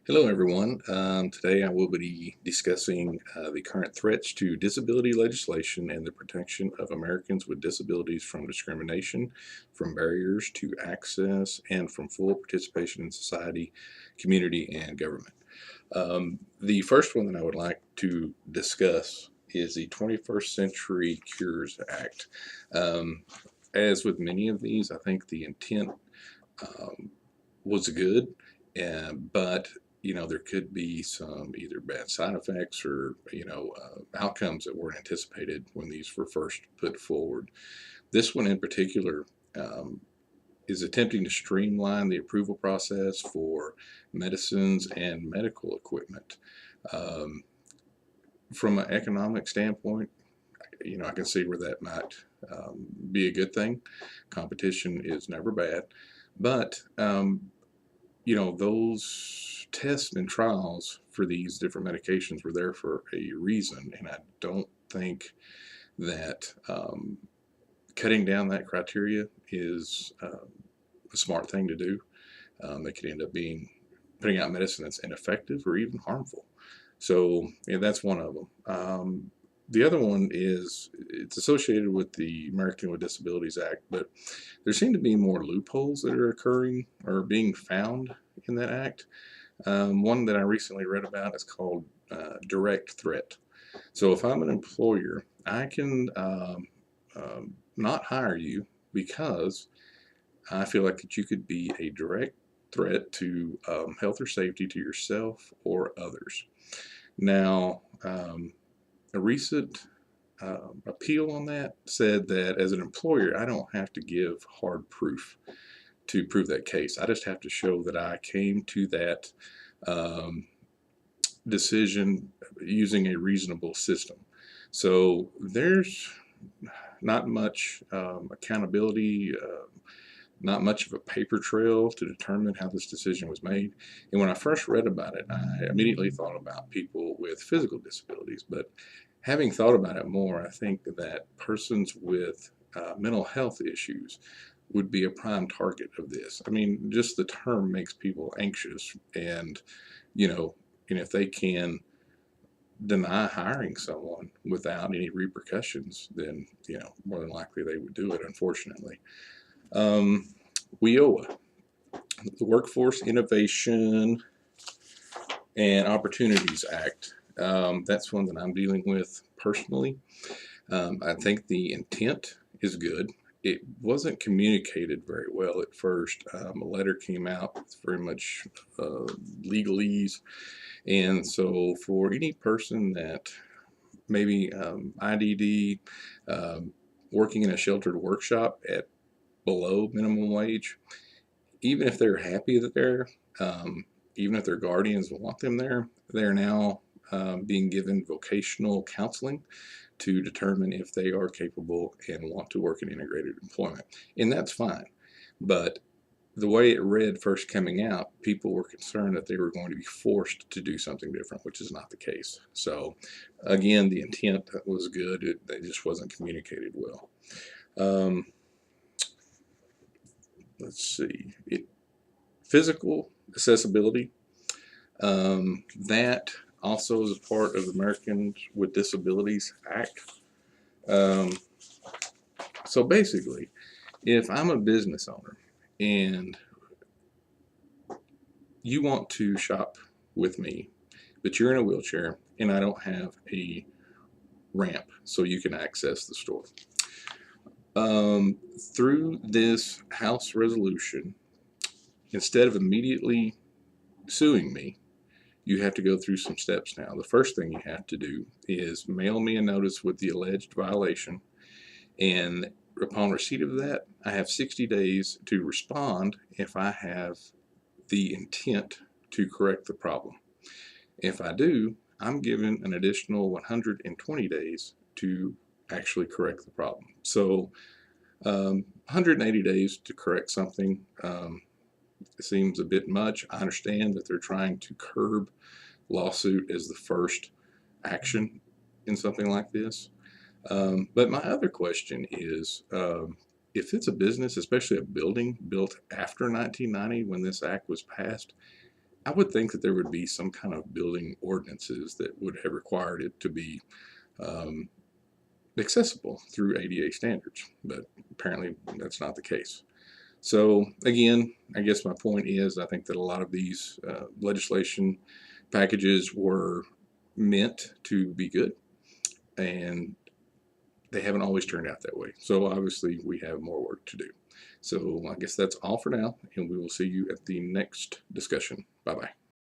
Hello, everyone. Today I will be discussing the current threats to disability legislation and the protection of Americans with disabilities from discrimination, from barriers to access, and from full participation in society, community, and government. The first one that I would like to discuss is the 21st Century Cures Act. Um, as with many of these, I think the intent um, was good, but there could be some either bad side effects or outcomes that weren't anticipated when these were first put forward. This one in particular um, is attempting to streamline the approval process for medicines and medical equipment. Um, from an economic standpoint, I can see where that might be a good thing. Competition is never bad, but those tests and trials for these different medications were there for a reason, and I don't think that cutting down that criteria is a smart thing to do. They could end up being putting out medicine that's ineffective or even harmful. So yeah, that's one of them. The other one is it's associated with the American with Disabilities Act, but there seem to be more loopholes that are occurring or being found in that act. One that I recently read about is called direct threat. So if I'm an employer, I can not hire you because I feel like that you could be a direct threat to health or safety to yourself or others. Now, a recent appeal on that said that as an employer, I don't have to give hard proof to prove that case. I just have to show that I came to that um, decision using a reasonable system. So there's not much accountability, not much of a paper trail to determine how this decision was made. And when I first read about it, I immediately thought about people with physical disabilities. But having thought about it more, I think that persons with mental health issues would be a prime target of this. I mean, just the term makes people anxious, you know, and if they can deny hiring someone without any repercussions, then more than likely they would do it. Unfortunately, um, WIOA, the Workforce Innovation and Opportunities Act. That's one that I'm dealing with personally. I think the intent is good. It wasn't communicated very well at first. A letter came out with very much legalese, and so for any person that maybe IDD, working in a sheltered workshop at below minimum wage, even if they're happy that they're, even if their guardians want them there, they're now being given vocational counseling to determine if they are capable and want to work in integrated employment. And that's fine. But the way it read first coming out, people were concerned that they were going to be forced to do something different, which is not the case. So, again, the intent was good, it just wasn't communicated well. Um, let's see. Physical accessibility, that also is a part of the Americans with Disabilities Act. Um, so basically, if I'm a business owner and you want to shop with me, but you're in a wheelchair and I don't have a ramp so you can access the store. Through this House resolution, instead of immediately suing me, you have to go through some steps now. The first thing you have to do is mail me a notice with the alleged violation, and upon receipt of that, I have 60 days to respond if I have the intent to correct the problem. If I do, I'm given an additional 120 days to actually correct the problem. So 180 days to correct something seems a bit much. I understand that they're trying to curb lawsuit as the first action in something like this. But my other question is, if it's a business, especially a building built after 1990 when this act was passed, I would think that there would be some kind of building ordinances that would have required it to be um, accessible through ADA standards, but apparently that's not the case. So again, I guess my point is I think that a lot of these legislation packages were meant to be good, and they haven't always turned out that way. So obviously we have more work to do. So I guess that's all for now, and we will see you at the next discussion. Bye bye.